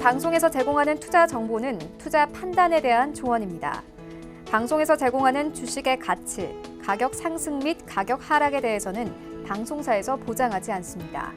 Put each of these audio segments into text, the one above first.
방송에서 제공하는 투자 정보는 투자 판단에 대한 조언입니다. 방송에서 제공하는 주식의 가치, 가격 상승 및 가격 하락에 대해서는 방송사에서 보장하지 않습니다.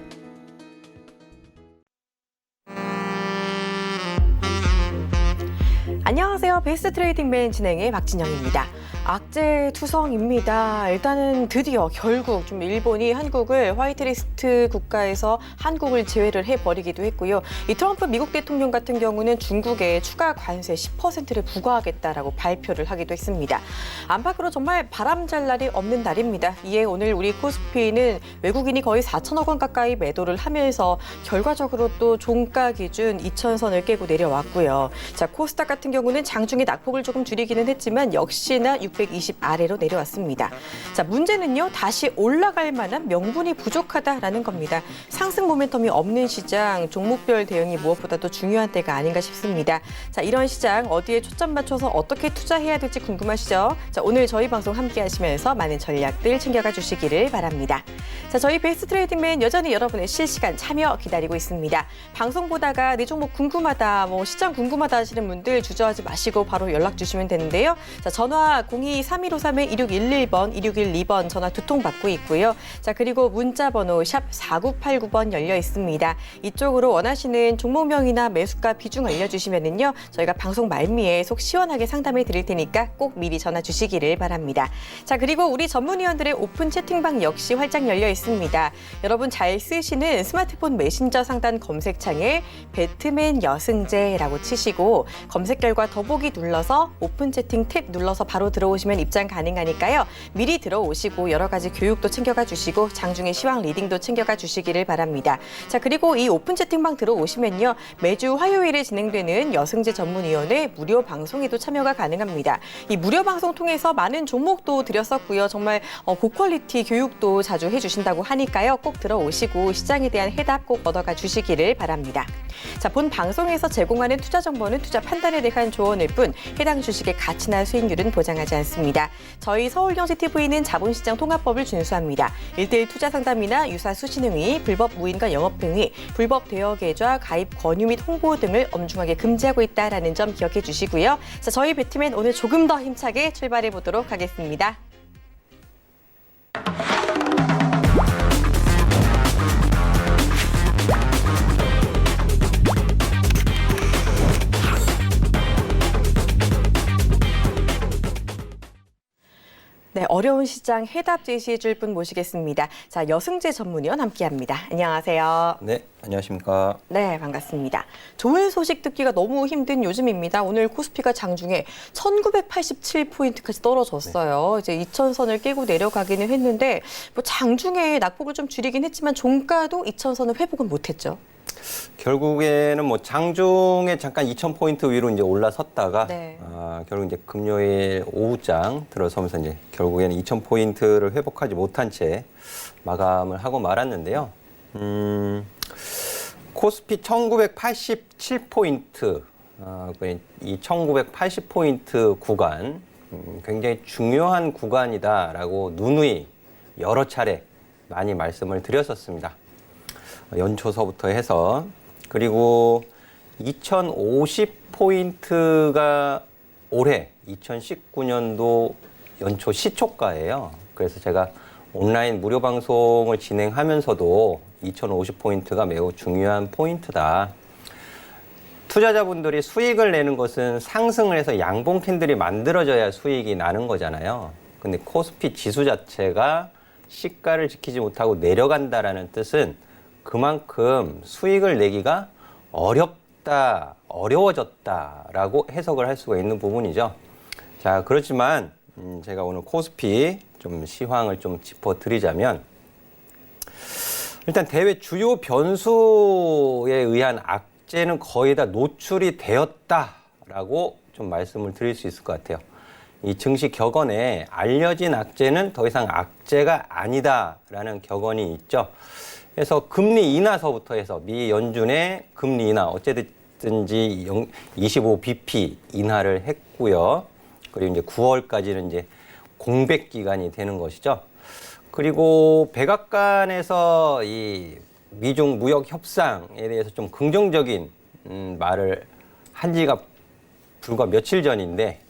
안녕하세요. 베스트 트레이딩맨 진행의 박진영입니다. 악재 투성입니다. 일단은 드디어 결국 좀 일본이 한국을 화이트리스트 국가에서 한국을 제외를 해버리기도 했고요. 이 트럼프 미국 대통령 같은 경우는 중국에 추가 관세 10%를 부과하겠다라고 발표를 하기도 했습니다. 안팎으로 정말 바람잘 날이 없는 날입니다. 이에 오늘 우리 코스피는 외국인이 거의 4천억 원 가까이 매도를 하면서 결과적으로 또 종가 기준 2,000선을 깨고 내려왔고요. 자, 코스닥 같은 경우는 장중에 낙폭을 조금 줄이기는 했지만 역시나 620 아래로 내려왔습니다. 자, 문제는요, 다시 올라갈 만한 명분이 부족하다라는 겁니다. 상승 모멘텀이 없는 시장, 종목별 대응이 무엇보다도 중요한 때가 아닌가 싶습니다. 자, 이런 시장 어디에 초점 맞춰서 어떻게 투자해야 될지 궁금하시죠? 자, 오늘 저희 방송 함께 하시면서 많은 전략들 챙겨가 주시기를 바랍니다. 자, 저희 베스트 트레이딩맨 여전히 여러분의 실시간 참여 기다리고 있습니다. 방송 보다가 내 종목 궁금하다, 시장 궁금하다 하시는 분들 주저하지 마시고 바로 연락 주시면 되는데요. 자, 전화 02-3153-2611번, 2612번 전화 두 통 받고 있고요. 자, 그리고 문자 번호 샵 4989번 열려 있습니다. 이쪽으로 원하시는 종목명이나 매수가 비중 알려주시면은요, 저희가 방송 말미에 속 시원하게 상담해 드릴 테니까 꼭 미리 전화 주시기를 바랍니다. 자, 그리고 우리 전문위원들의 오픈 채팅방 역시 활짝 열려 있습니다. 여러분 잘 쓰시는 스마트폰 메신저 상단 검색창에 배트맨 여승재라고 치시고 검색 결과 더보기 눌러서 오픈 채팅 탭 눌러서 바로 들어오시면 입장 가능하니까요. 미리 들어오시고 여러 가지 교육도 챙겨가 주시고 장중에 시황 리딩도 챙겨가 주시기를 바랍니다. 자, 그리고 이 오픈 채팅방 들어오시면요, 매주 화요일에 진행되는 여승재 전문위원회 무료 방송에도 참여가 가능합니다. 이 무료 방송 통해서 많은 종목도 드렸었고요. 정말 고퀄리티 교육도 자주 해주신다고 하니까요. 꼭 들어오시고 시장에 대한 해답 꼭 얻어가 주시기를 바랍니다. 자, 본 방송에서 제공하는 투자 정보는 투자 판단에 대한 조언일 뿐 해당 주식의 가치나 수익률은 보장하지 않습니다. 저희 서울경제TV는 자본시장 통합법을 준수합니다. 1:1 투자 상담이나 유사 수신행위, 불법 무인과 영업행위, 불법 대여 계좌, 가입 권유 및 홍보 등을 엄중하게 금지하고 있다는 점 기억해 주시고요. 자, 저희 배트맨 오늘 조금 더 힘차게 출발해 보도록 하겠습니다. 네, 어려운 시장 해답 제시해 줄 분 모시겠습니다. 자, 여승재 전문위원 함께합니다. 안녕하세요. 네, 안녕하십니까. 네, 반갑습니다. 좋은 소식 듣기가 너무 힘든 요즘입니다. 오늘 코스피가 장중에 1987포인트까지 떨어졌어요. 이제 2,000선을 깨고 내려가기는 했는데 장중에 낙폭을 좀 줄이긴 했지만 종가도 2,000선을 회복은 못했죠. 결국에는 장중에 잠깐 2,000포인트 위로 이제 올라섰다가 네. 결국 이제 금요일 오후장 들어서면서 이제 결국에는 2,000포인트를 회복하지 못한 채 마감을 하고 말았는데요. 코스피 1987포인트, 이 1980포인트 구간, 굉장히 중요한 구간이다라고 누누이 여러 차례 많이 말씀을 드렸었습니다. 연초서부터 해서. 그리고 2050포인트가 올해 2019년도 연초 시초가예요. 그래서 제가 온라인 무료 방송을 진행하면서도 2050포인트가 매우 중요한 포인트다. 투자자분들이 수익을 내는 것은 상승을 해서 양봉 캔들이 만들어져야 수익이 나는 거잖아요. 근데 코스피 지수 자체가 시가를 지키지 못하고 내려간다라는 뜻은 그만큼 수익을 내기가 어려워졌다라고 해석을 할 수가 있는 부분이죠. 자, 그렇지만 제가 오늘 코스피 좀 시황을 좀 짚어드리자면, 일단 대외 주요 변수에 의한 악재는 거의 다 노출이 되었다라고 좀 말씀을 드릴 수 있을 것 같아요. 이 증시 격언에 알려진 악재는 더 이상 악재가 아니다라는 격언이 있죠. 그래서 금리 인하서부터 해서 미 연준의 금리 인하 어쨌든지 25bp 인하를 했고요. 그리고 이제 9월까지는 이제 공백 기간이 되는 것이죠. 그리고 백악관에서 이 미중 무역 협상에 대해서 좀 긍정적인 말을 한 지가 불과 며칠 전인데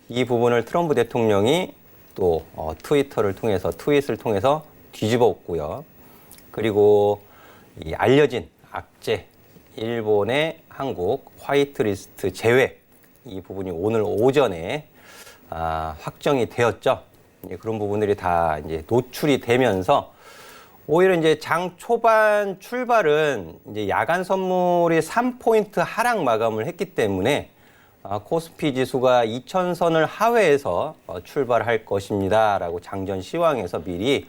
이 부분을 트럼프 대통령이 또 트윗을 통해서 뒤집어 엎고요. 그리고 이 알려진 악재, 일본의 한국 화이트리스트 제외 이 부분이 오늘 오전에 확정이 되었죠. 이제 그런 부분들이 다 이제 노출이 되면서 오히려 이제 장 초반 출발은 이제 야간 선물이 3포인트 하락 마감을 했기 때문에 코스피 지수가 2000선을 하회해서 출발할 것입니다라고 장전 시황에서 미리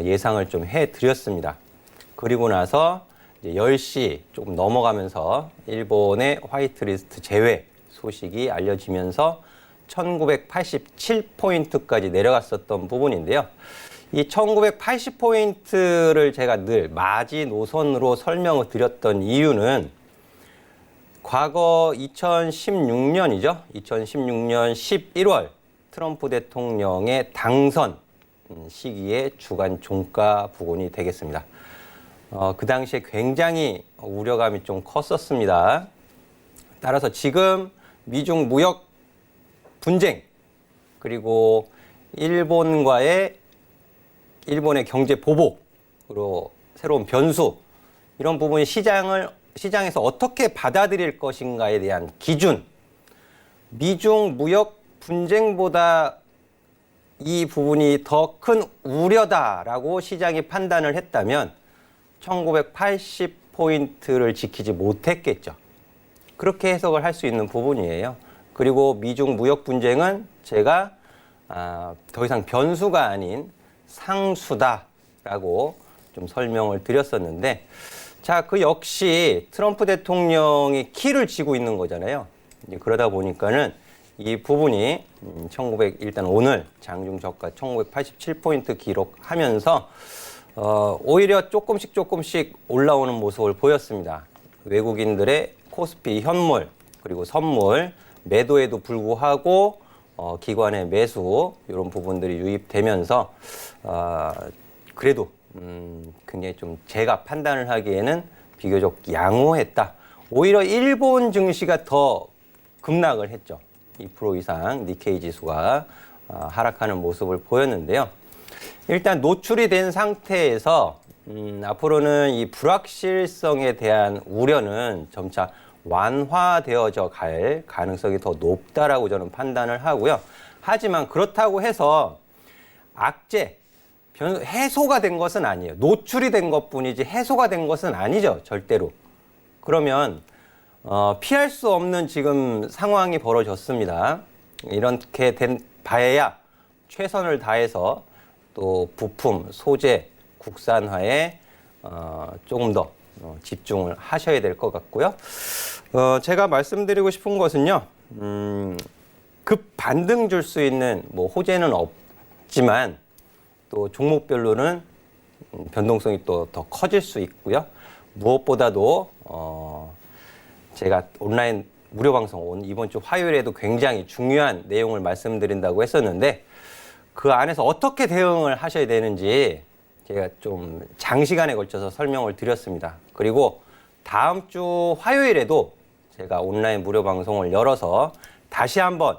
예상을 좀 해드렸습니다. 그리고 나서 이제 10시 조금 넘어가면서 일본의 화이트리스트 제외 소식이 알려지면서 1987포인트까지 내려갔었던 부분인데요. 이 1980포인트를 제가 늘 마지노선으로 설명을 드렸던 이유는 과거 2016년이죠. 2016년 11월 트럼프 대통령의 당선 시기에 주간 종가 부근이 되겠습니다. 그 당시에 굉장히 우려감이 좀 컸었습니다. 따라서 지금 미중 무역 분쟁 그리고 일본의 경제 보복으로 새로운 변수 이런 부분이 시장에서 어떻게 받아들일 것인가에 대한 기준 미중 무역 분쟁보다 이 부분이 더 큰 우려다라고 시장이 판단을 했다면 1980포인트를 지키지 못했겠죠. 그렇게 해석을 할 수 있는 부분이에요. 그리고 미중 무역 분쟁은 제가 더 이상 변수가 아닌 상수다라고 좀 설명을 드렸었는데 자, 그 역시 트럼프 대통령이 키를 쥐고 있는 거잖아요. 이제 그러다 보니까는 이 부분이 일단 오늘 장중 저가 1987포인트 기록하면서 오히려 조금씩 올라오는 모습을 보였습니다. 외국인들의 코스피 현물 그리고 선물 매도에도 불구하고 기관의 매수 이런 부분들이 유입되면서 그래도 굉장히 좀 제가 판단을 하기에는 비교적 양호했다. 오히려 일본 증시가 더 급락을 했죠. 2% 이상 니케이 지수가 하락하는 모습을 보였는데요. 일단 노출이 된 상태에서 앞으로는 이 불확실성에 대한 우려는 점차 완화되어져 갈 가능성이 더 높다라고 저는 판단을 하고요. 하지만 그렇다고 해서 악재, 해소가 된 것은 아니에요. 노출이 된 것뿐이지 해소가 된 것은 아니죠. 절대로. 그러면 피할 수 없는 지금 상황이 벌어졌습니다. 이렇게 된 바에야 최선을 다해서 또 부품, 소재, 국산화에 조금 더 집중을 하셔야 될 것 같고요. 제가 말씀드리고 싶은 것은요. 급 반등 줄 수 있는 뭐 호재는 없지만 또 종목별로는 변동성이 또 더 커질 수 있고요. 무엇보다도 제가 온라인 무료 방송 이번 주 화요일에도 굉장히 중요한 내용을 말씀드린다고 했었는데 그 안에서 어떻게 대응을 하셔야 되는지 제가 좀 장시간에 걸쳐서 설명을 드렸습니다. 그리고 다음 주 화요일에도 제가 온라인 무료 방송을 열어서 다시 한번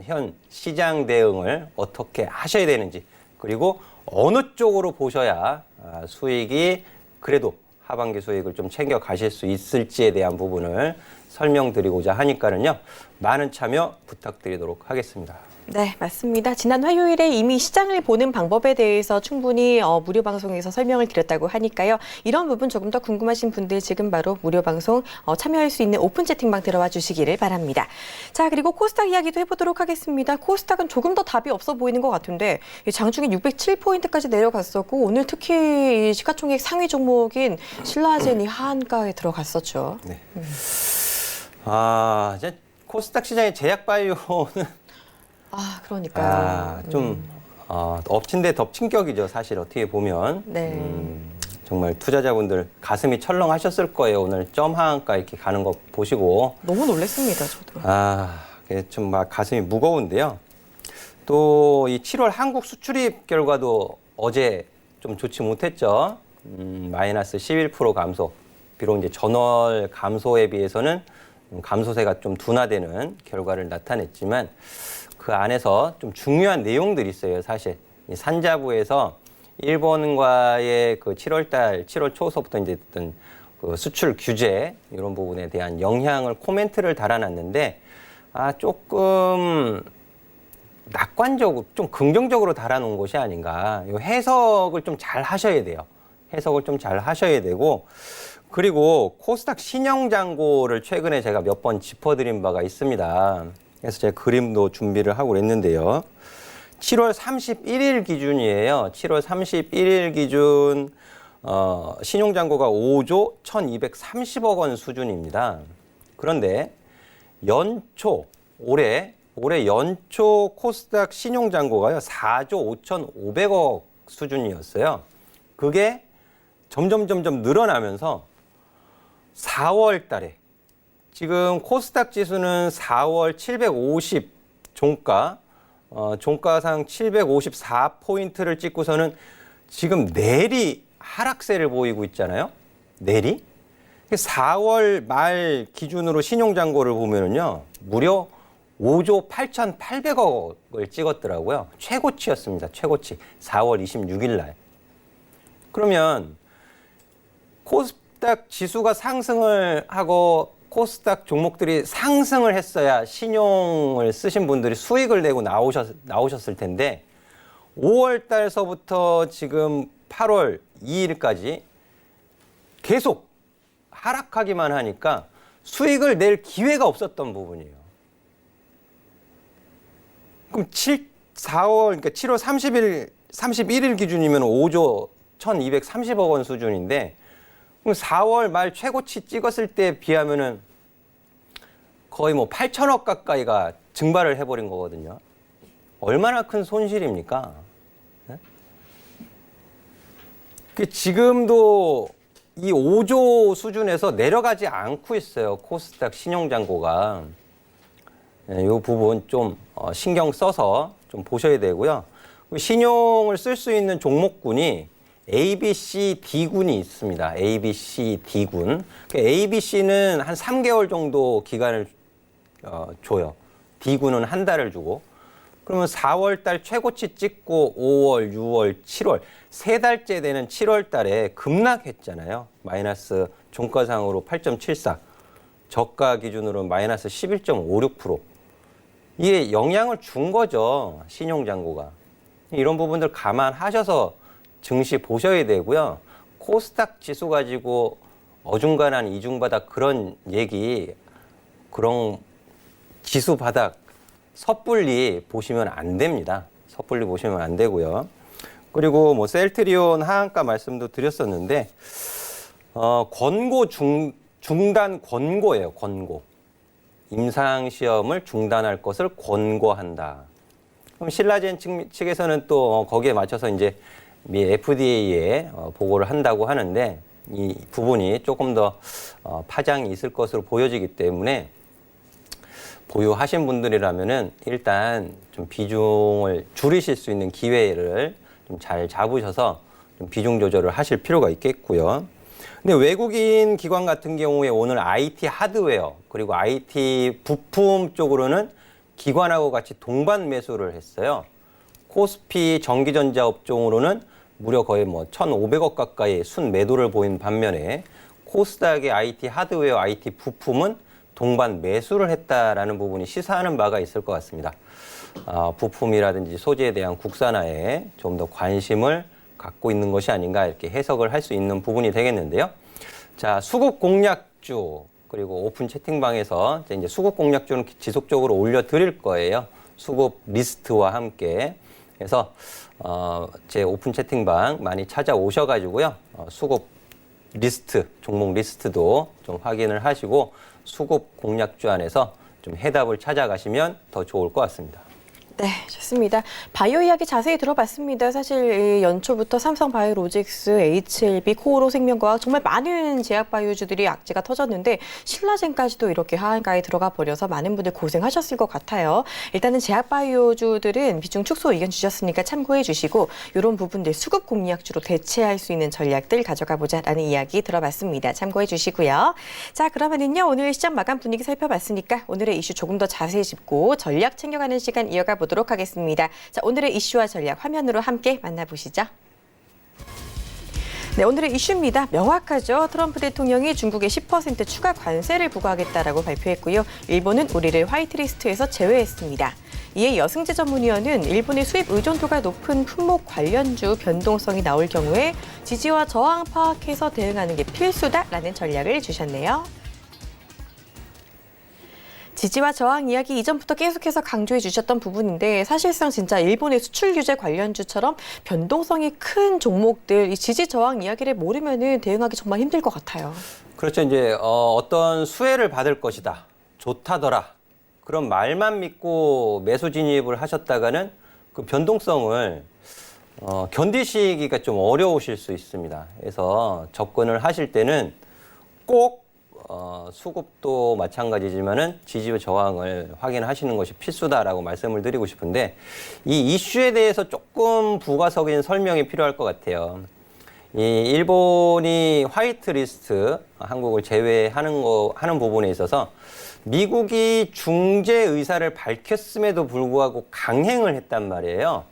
현 시장 대응을 어떻게 하셔야 되는지 그리고 어느 쪽으로 보셔야 수익이 그래도 하반기 수익을 좀 챙겨 가실 수 있을지에 대한 부분을 설명드리고자 하니까는요. 많은 참여 부탁드리도록 하겠습니다. 네, 맞습니다. 지난 화요일에 이미 시장을 보는 방법에 대해서 충분히 무료 방송에서 설명을 드렸다고 하니까요. 이런 부분 조금 더 궁금하신 분들 지금 바로 무료 방송 참여할 수 있는 오픈 채팅방 들어와 주시기를 바랍니다. 자, 그리고 코스닥 이야기도 해보도록 하겠습니다. 코스닥은 조금 더 답이 없어 보이는 것 같은데 장중에 607포인트까지 내려갔었고 오늘 특히 시가총액 상위 종목인 신라젠이 하한가에 들어갔었죠. 네. 이제 코스닥 시장의 제약바이오는 그러니까요. 엎친 데 덮친 격이죠. 사실 어떻게 보면. 네. 정말 투자자분들 가슴이 철렁하셨을 거예요. 오늘 점 하한가 이렇게 가는 거 보시고. 너무 놀랐습니다, 저도. 좀 막 가슴이 무거운데요. 또 이 7월 한국 수출입 결과도 어제 좀 좋지 못했죠. 마이너스 11% 감소. 비록 이제 전월 감소에 비해서는 감소세가 좀 둔화되는 결과를 나타냈지만 그 안에서 좀 중요한 내용들이 있어요. 사실 이 산자부에서 일본과의 그 7월 초서부터 이제 어떤 그 수출 규제 이런 부분에 대한 영향을 코멘트를 달아놨는데 조금 낙관적으로 좀 긍정적으로 달아놓은 것이 아닌가. 이 해석을 좀 잘 하셔야 돼요. 해석을 좀 잘 하셔야 되고 그리고 코스닥 신형 잔고를 최근에 제가 몇 번 짚어드린 바가 있습니다. 그래서 제가 그림도 준비를 하고 그랬는데요. 7월 31일 기준이에요. 7월 31일 기준 신용 잔고가 5조 1,230억 원 수준입니다. 그런데 올해 연초 코스닥 신용 잔고가요 4조 5,500억 수준이었어요. 그게 점점 늘어나면서 4월 달에 지금 코스닥 지수는 4월 750 종가상 754포인트를 찍고서는 지금 내리 하락세를 보이고 있잖아요. 내리. 4월 말 기준으로 신용잔고를 보면은요, 무려 5조 8,800억을 찍었더라고요. 최고치였습니다. 최고치. 4월 26일 날. 그러면 코스닥 지수가 상승을 하고 코스닥 종목들이 상승을 했어야 신용을 쓰신 분들이 수익을 내고 나오셨을 텐데 5월 달서부터 지금 8월 2일까지 계속 하락하기만 하니까 수익을 낼 기회가 없었던 부분이에요. 그럼 그러니까 7월 31일 기준이면 5조 1,230억 원 수준인데 그럼 4월 말 최고치 찍었을 때 비하면은 거의 뭐 8천억 가까이가 증발을 해버린 거거든요. 얼마나 큰 손실입니까? 네? 지금도 이 5조 수준에서 내려가지 않고 있어요. 코스닥 신용잔고가. 이 부분 좀 신경 써서 좀 보셔야 되고요. 신용을 쓸 수 있는 종목군이 A, B, C, D군이 있습니다. A, B, C, D군. A, B, C는 한 3개월 정도 기간을 줘요. D군은 한 달을 주고. 그러면 4월 달 최고치 찍고 5월, 6월, 7월 세 달째 되는 7월 달에 급락했잖아요. 마이너스 종가상으로 8.74. 저가 기준으로 마이너스 11.56%. 이게 영향을 준 거죠. 신용잔고가. 이런 부분들 감안하셔서 증시 보셔야 되고요. 코스닥 지수 가지고 어중간한 이중바닥 그런 얘기, 그런 지수 바닥 섣불리 보시면 안 됩니다. 섣불리 보시면 안 되고요. 그리고 뭐 셀트리온 하한가 말씀도 드렸었는데 중단 권고예요. 권고. 임상 시험을 중단할 것을 권고한다. 그럼 신라젠 측에서는 또 거기에 맞춰서 이제 미 FDA에 보고를 한다고 하는데 이 부분이 조금 더 파장이 있을 것으로 보여지기 때문에 보유하신 분들이라면은 일단 좀 비중을 줄이실 수 있는 기회를 좀 잘 잡으셔서 좀 비중 조절을 하실 필요가 있겠고요. 근데 외국인 기관 같은 경우에 오늘 IT 하드웨어 그리고 IT 부품 쪽으로는 기관하고 같이 동반 매수를 했어요. 코스피 전기전자 업종으로는 무려 거의 뭐 1,500억 가까이 순 매도를 보인 반면에 코스닥의 IT 하드웨어, IT 부품은 동반 매수를 했다라는 부분이 시사하는 바가 있을 것 같습니다. 부품이라든지 소재에 대한 국산화에 좀 더 관심을 갖고 있는 것이 아닌가 이렇게 해석을 할 수 있는 부분이 되겠는데요. 자, 수급 공략주 그리고 오픈 채팅방에서 이제 수급 공략주는 지속적으로 올려드릴 거예요. 수급 리스트와 함께. 그래서 제 오픈 채팅방 많이 찾아오셔가지고요. 수급 리스트, 종목 리스트도 좀 확인을 하시고 수급 공략주 안에서 좀 해답을 찾아가시면 더 좋을 것 같습니다. 네, 좋습니다. 바이오 이야기 자세히 들어봤습니다. 사실 연초부터 삼성바이오로직스, HLB, 코오로 생명과학 정말 많은 제약 바이오주들이 악재가 터졌는데 신라젠까지도 이렇게 하한가에 들어가 버려서 많은 분들 고생하셨을 것 같아요. 일단은 제약 바이오주들은 비중 축소 의견 주셨으니까 참고해 주시고 이런 부분들 수급 공약주로 대체할 수 있는 전략들 가져가 보자라는 이야기 들어봤습니다. 참고해 주시고요. 자, 그러면은요 오늘 시장 마감 분위기 살펴봤으니까 오늘의 이슈 조금 더 자세히 짚고 전략 챙겨가는 시간 이어가 보도록 하겠습니다. 자, 오늘의 이슈와 전략 화면으로 함께 만나보시죠. 네, 오늘의 이슈입니다. 명확하죠. 트럼프 대통령이 중국에 10% 추가 관세를 부과하겠다라고 발표했고요. 일본은 우리를 화이트리스트에서 제외했습니다. 이에 여승재 전문위원은 일본의 수입 의존도가 높은 품목 관련주 변동성이 나올 경우에 지지와 저항 파악해서 대응하는 게 필수다라는 전략을 주셨네요. 지지와 저항 이야기 이전부터 계속해서 강조해 주셨던 부분인데 사실상 진짜 일본의 수출 규제 관련주처럼 변동성이 큰 종목들 이 지지 저항 이야기를 모르면은 대응하기 정말 힘들 것 같아요. 그렇죠. 이제 어떤 수혜를 받을 것이다. 좋다더라. 그런 말만 믿고 매수 진입을 하셨다가는 그 변동성을 견디시기가 좀 어려우실 수 있습니다. 그래서 접근을 하실 때는 꼭 수급도 마찬가지지만은 지지와 저항을 확인하시는 것이 필수다라고 말씀을 드리고 싶은데 이 이슈에 대해서 조금 부가적인 설명이 필요할 것 같아요. 이 일본이 화이트리스트 한국을 제외하는 부분에 있어서 미국이 중재 의사를 밝혔음에도 불구하고 강행을 했단 말이에요.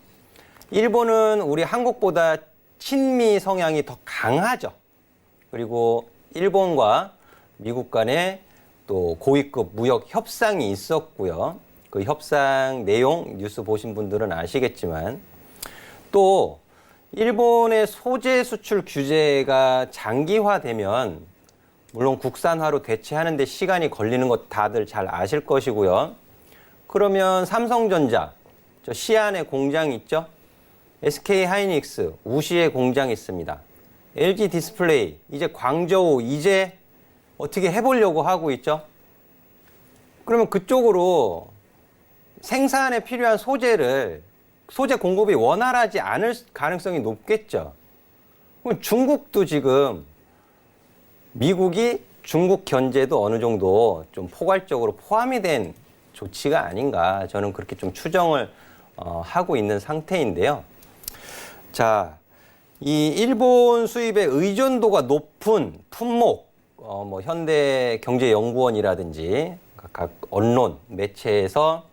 일본은 우리 한국보다 친미 성향이 더 강하죠. 그리고 일본과 미국 간에 또 고위급 무역 협상이 있었고요. 그 협상 내용 뉴스 보신 분들은 아시겠지만 또 일본의 소재 수출 규제가 장기화되면 물론 국산화로 대체하는 데 시간이 걸리는 것 다들 잘 아실 것이고요. 그러면 삼성전자, 저 시안에 공장이 있죠. SK하이닉스, 우시에 공장이 있습니다. LG 디스플레이, 이제 광저우, 이제 어떻게 해보려고 하고 있죠? 그러면 그쪽으로 생산에 필요한 소재 공급이 원활하지 않을 가능성이 높겠죠. 그럼 중국도 지금 미국이 중국 견제도 어느 정도 좀 포괄적으로 포함이 된 조치가 아닌가 저는 그렇게 좀 추정을 하고 있는 상태인데요. 자, 이 일본 수입의 의존도가 높은 품목, 뭐 현대경제연구원이라든지 각 언론 매체에서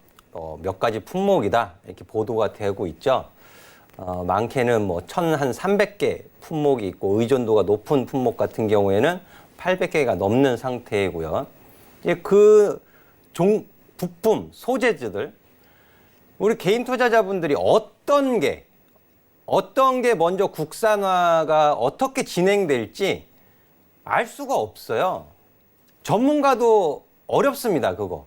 몇 가지 품목이다 이렇게 보도가 되고 있죠. 많게는 뭐 1,300개 품목이 있고 의존도가 높은 품목 같은 경우에는 800개가 넘는 상태이고요. 이제 그 부품 소재들 우리 개인 투자자분들이 어떤 게 먼저 국산화가 어떻게 진행될지 알 수가 없어요. 전문가도 어렵습니다, 그거.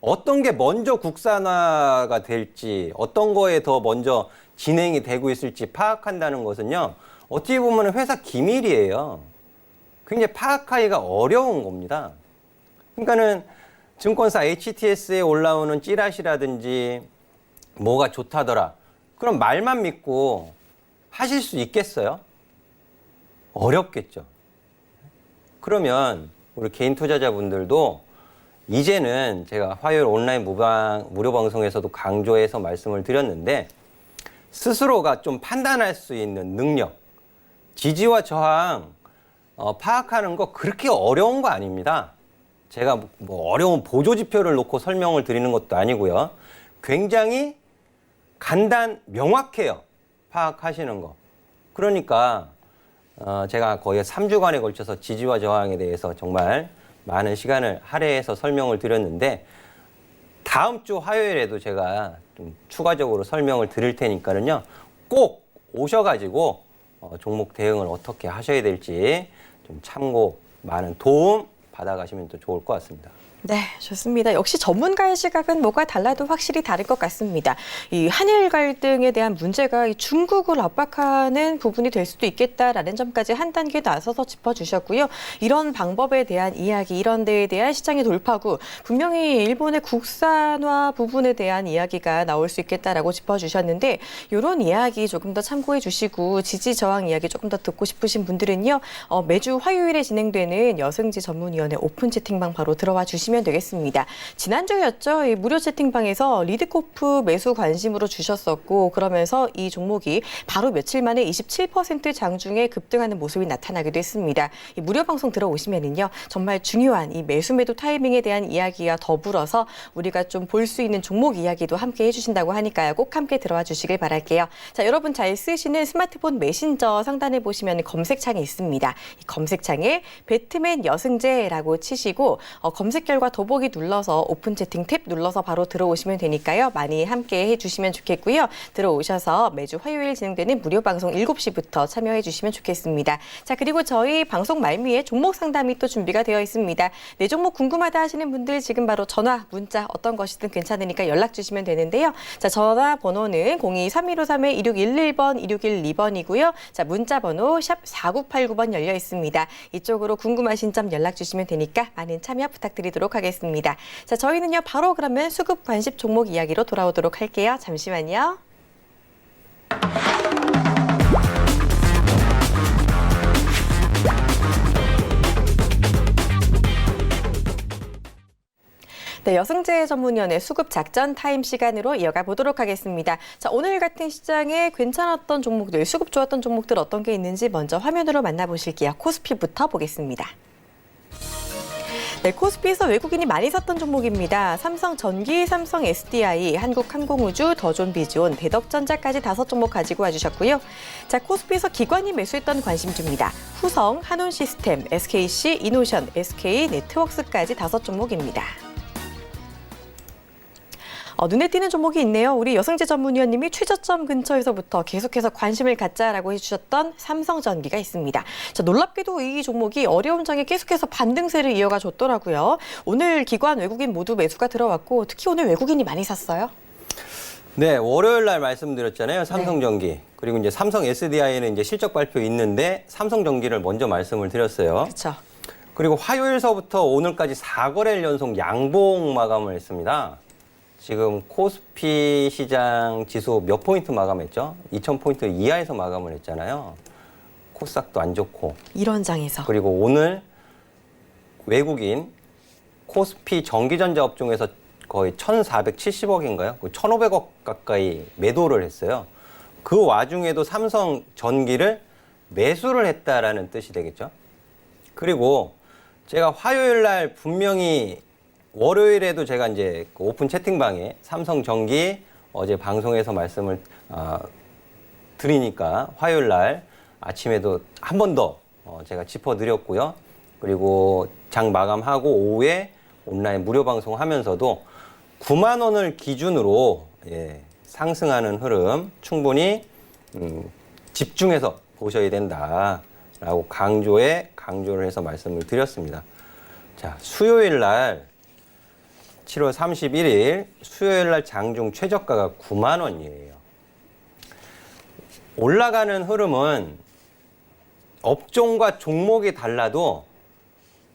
어떤 게 먼저 국산화가 될지, 어떤 거에 더 먼저 진행이 되고 있을지 파악한다는 것은요, 어떻게 보면 회사 기밀이에요. 굉장히 파악하기가 어려운 겁니다. 그러니까는 증권사 HTS에 올라오는 찌라시라든지 뭐가 좋다더라. 그럼 말만 믿고 하실 수 있겠어요? 어렵겠죠. 그러면 우리 개인 투자자분들도 이제는 제가 화요일 온라인 무료 방송에서도 강조해서 말씀을 드렸는데 스스로가 좀 판단할 수 있는 능력, 지지와 저항 파악하는 거 그렇게 어려운 거 아닙니다. 제가 뭐 어려운 보조지표를 놓고 설명을 드리는 것도 아니고요. 굉장히 명확해요. 파악하시는 거. 그러니까 제가 거의 3주간에 걸쳐서 지지와 저항에 대해서 정말 많은 시간을 할애해서 설명을 드렸는데 다음 주 화요일에도 제가 좀 추가적으로 설명을 드릴 테니까는요. 꼭 오셔가지고 종목 대응을 어떻게 하셔야 될지 좀 참고 많은 도움 받아가시면 또 좋을 것 같습니다. 네, 좋습니다. 역시 전문가의 시각은 뭐가 달라도 확실히 다를 것 같습니다. 이 한일 갈등에 대한 문제가 이 중국을 압박하는 부분이 될 수도 있겠다라는 점까지 한 단계 나서서 짚어주셨고요. 이런 방법에 대한 이야기, 이런 데에 대한 시장의 돌파구, 분명히 일본의 국산화 부분에 대한 이야기가 나올 수 있겠다라고 짚어주셨는데 이런 이야기 조금 더 참고해 주시고 지지 저항 이야기 조금 더 듣고 싶으신 분들은요. 매주 화요일에 진행되는 여승지 전문위원회 오픈 채팅방 바로 들어와 주시면 되겠습니다. 지난주였죠. 이 무료 채팅방에서 리드코프 매수 관심으로 주셨었고 그러면서 이 종목이 바로 며칠 만에 27% 장중에 급등하는 모습이 나타나기도 했습니다. 이 무료 방송 들어오시면은요. 정말 중요한 이 매수 매도 타이밍에 대한 이야기와 더불어서 우리가 좀 볼 수 있는 종목 이야기도 함께 해주신다고 하니까요. 꼭 함께 들어와 주시길 바랄게요. 자, 여러분 잘 쓰시는 스마트폰 메신저 상단에 보시면 검색창이 있습니다. 이 검색창에 배트맨 여승재라고 치시고 검색 결과 더보기 눌러서 오픈 채팅 탭 눌러서 바로 들어오시면 되니까요. 많이 함께 해주시면 좋겠고요. 들어오셔서 매주 화요일 진행되는 무료 방송 7시부터 참여해 주시면 좋겠습니다. 자, 그리고 저희 방송 말미에 종목 상담이 또 준비가 되어 있습니다. 내 종목 궁금하다 하시는 분들 지금 바로 전화, 문자 어떤 것이든 괜찮으니까 연락 주시면 되는데요. 자, 전화 번호는 02-3153-2611번, 2612번이고요. 자, 문자 번호 샵 4989번 열려 있습니다. 이쪽으로 궁금하신 점 연락 주시면 되니까 많은 참여 부탁드리도록 하겠습니다. 자, 저희는요 바로 그러면 수급 관심 종목 이야기로 돌아오도록 할게요. 잠시만요. 네, 여승재 전문위원회 수급 작전 타임 시간으로 이어가 보도록 하겠습니다. 자, 오늘 같은 시장에 괜찮았던 종목들, 수급 좋았던 종목들 어떤 게 있는지 먼저 화면으로 만나보실게요. 코스피부터 보겠습니다. 네, 코스피에서 외국인이 많이 샀던 종목입니다. 삼성전기, 삼성 SDI, 한국항공우주, 더존비즈온, 대덕전자까지 5종목 가지고 와주셨고요. 자, 코스피에서 기관이 매수했던 관심주입니다. 후성, 한온시스템, SKC, 이노션, SK네트워크스까지 5종목입니다. 눈에 띄는 종목이 있네요. 우리 여승재 전문위원님이 최저점 근처에서부터 계속해서 관심을 갖자라고 해주셨던 삼성전기가 있습니다. 자, 놀랍게도 이 종목이 어려운 장에 계속해서 반등세를 이어가 줬더라고요. 오늘 기관 외국인 모두 매수가 들어왔고 특히 오늘 외국인이 많이 샀어요. 네, 월요일 날 말씀드렸잖아요. 삼성전기. 네. 그리고 이제 삼성 SDI는 이제 실적 발표 있는데 삼성전기를 먼저 말씀을 드렸어요. 그렇죠. 그리고 화요일서부터 오늘까지 4거래일 연속 양봉 마감을 했습니다. 지금 코스피 시장 지수 몇 포인트 마감했죠? 2,000포인트 이하에서 마감을 했잖아요. 코스닥도 안 좋고. 이런 장에서. 그리고 오늘 외국인 코스피 전기전자 업종에서 거의 1,470억인가요? 1,500억 가까이 매도를 했어요. 그 와중에도 삼성전기를 매수를 했다라는 뜻이 되겠죠. 그리고 제가 화요일 날 분명히 월요일에도 제가 이제 그 오픈 채팅방에 삼성전기 어제 방송에서 말씀을 드리니까 화요일 날 아침에도 한 번 더 제가 짚어드렸고요. 그리고 장 마감하고 오후에 온라인 무료 방송하면서도 9만 원을 기준으로 상승하는 흐름 충분히 집중해서 보셔야 된다라고 강조를 해서 말씀을 드렸습니다. 자, 수요일 날 7월 31일 수요일 날 장중 최저가가 9만 원이에요. 올라가는 흐름은 업종과 종목이 달라도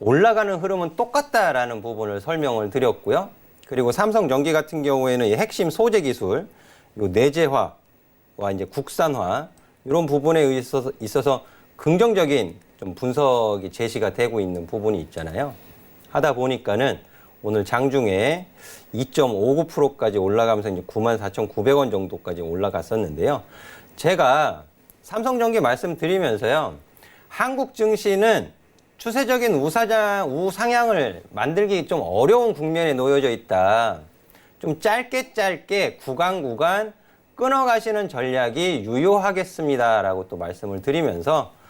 올라가는 흐름은 똑같다라는 부분을 설명을 드렸고요. 그리고 삼성전기 같은 경우에는 이 핵심 소재 기술, 요 내재화와 이제 국산화 이런 부분에 있어서 긍정적인 좀 분석이 제시가 되고 있는 부분이 있잖아요. 하다 보니까는 오늘 장중에 2.59%까지 올라가면서 이제 94,900원 정도까지 올라갔었는데요. 제가 삼성전기 말씀드리면서요. 한국 증시는 추세적인 우상향을 만들기 좀 어려운 국면에 놓여져 있다. 좀 짧게 구간 끊어가시는 전략이 유효하겠습니다라고 또 말씀을 드리면서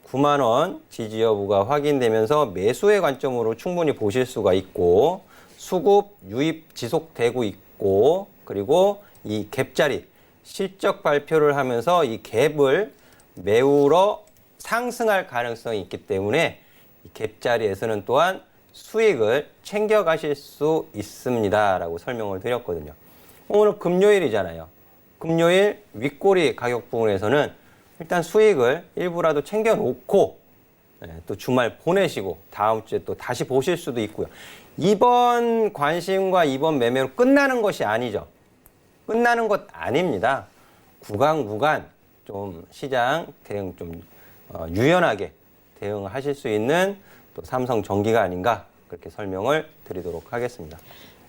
9만 원 지지 여부가 확인되면서 매수의 관점으로 충분히 보실 수가 있고 수급 유입 지속되고 있고 그리고 이 갭자리 실적 발표를 하면서 이 갭을 메우러 상승할 가능성이 있기 때문에 이 갭자리에서는 또한 수익을 챙겨가실 수 있습니다라고 설명을 드렸거든요. 오늘 금요일이잖아요. 금요일 윗꼬리 가격 부분에서는 일단 수익을 일부라도 챙겨놓고 또 주말 보내시고 다음 주에 또 다시 보실 수도 있고요. 이번 관심과 이번 매매로 끝나는 것이 아니죠. 끝나는 것 아닙니다. 구간 좀 시장 대응 좀 유연하게 대응하실 수 있는 또 삼성전기가 아닌가 그렇게 설명을 드리도록 하겠습니다.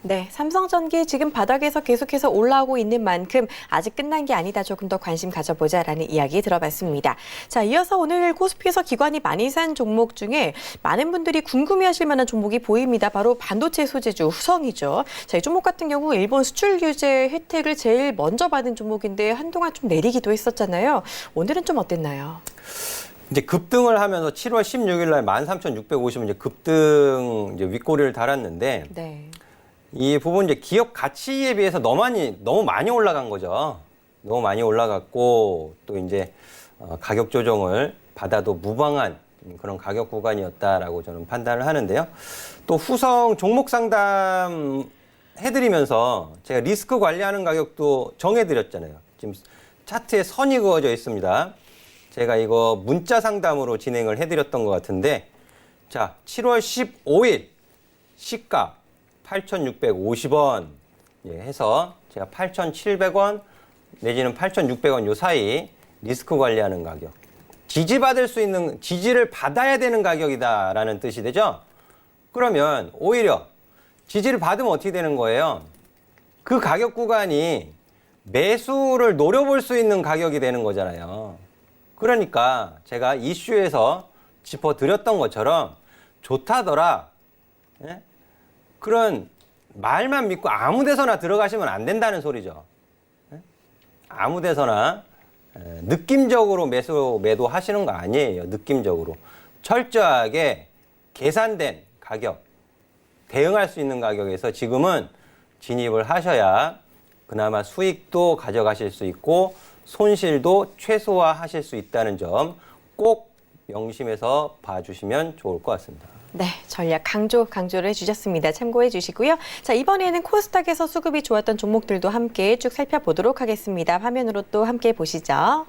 네, 삼성전기 지금 바닥에서 계속해서 올라오고 있는 만큼 아직 끝난 게 아니다. 조금 더 관심 가져보자라는 이야기 들어봤습니다. 자, 이어서 오늘 코스피에서 기관이 많이 산 종목 중에 많은 분들이 궁금해하실 만한 종목이 보입니다. 바로 반도체 소재주 후성이죠. 자, 이 종목 같은 경우 일본 수출 규제 혜택을 제일 먼저 받은 종목인데 한동안 좀 내리기도 했었잖아요. 오늘은 좀 어땠나요? 이제 급등을 하면서 7월 16일 날 13,650원 이제 급등 이제 윗꼬리를 달았는데 네. 이 부분 이제 기업 가치에 비해서 너무 많이 올라간 거죠. 너무 많이 올라갔고 또 이제 가격 조정을 받아도 무방한 그런 가격 구간이었다라고 저는 판단을 하는데요. 또 후성 종목 상담 해드리면서 제가 리스크 관리하는 가격도 정해드렸잖아요. 지금 차트에 선이 그어져 있습니다. 제가 이거 문자 상담으로 진행을 해드렸던 것 같은데, 자, 7월 15일 시가 8,650원 해서 제가 8,700원 내지는 8,600원 요 사이 리스크 관리하는 가격. 지지받을 수 있는, 지지를 받아야 되는 가격이다라는 뜻이 되죠? 그러면 오히려 지지를 받으면 어떻게 되는 거예요? 그 가격 구간이 매수를 노려볼 수 있는 가격이 되는 거잖아요. 그러니까 제가 이슈에서 짚어드렸던 것처럼 좋다더라. 예? 그런 말만 믿고 아무 데서나 들어가시면 안 된다는 소리죠. 예? 아무 데서나 느낌적으로 매도 하시는 거 아니에요. 느낌적으로. 철저하게 계산된 가격, 대응할 수 있는 가격에서 지금은 진입을 하셔야 그나마 수익도 가져가실 수 있고 손실도 최소화하실 수 있다는 점 꼭 명심해서 봐주시면 좋을 것 같습니다. 네, 전략 강조를 해주셨습니다. 참고해 주시고요. 자, 이번에는 코스닥에서 수급이 좋았던 종목들도 함께 쭉 살펴보도록 하겠습니다. 화면으로 또 함께 보시죠.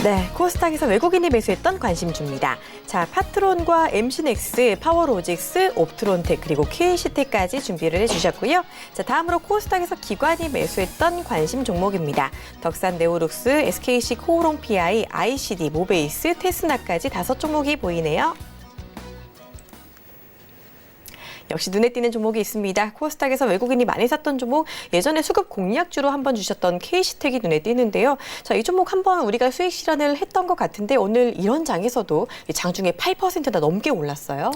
네, 코스닥에서 외국인이 매수했던 관심주입니다. 자, 파트론과 엠신엑스, 파워로직스, 옵트론텍 그리고 KC텍까지 준비를 해주셨고요. 자, 다음으로 코스닥에서 기관이 매수했던 관심 종목입니다. 덕산 네오룩스, SKC 코오롱 PI, ICD, 모베이스, 테스나까지 5종목이 보이네요. 역시 눈에 띄는 종목이 있습니다. 코스닥에서 외국인이 많이 샀던 종목, 예전에 수급 공략주로 한번 주셨던 KC텍이 눈에 띄는데요. 자, 이 종목 한번 우리가 수익 실현을 했던 것 같은데 오늘 이런 장에서도 장중에 8%나 넘게 올랐어요.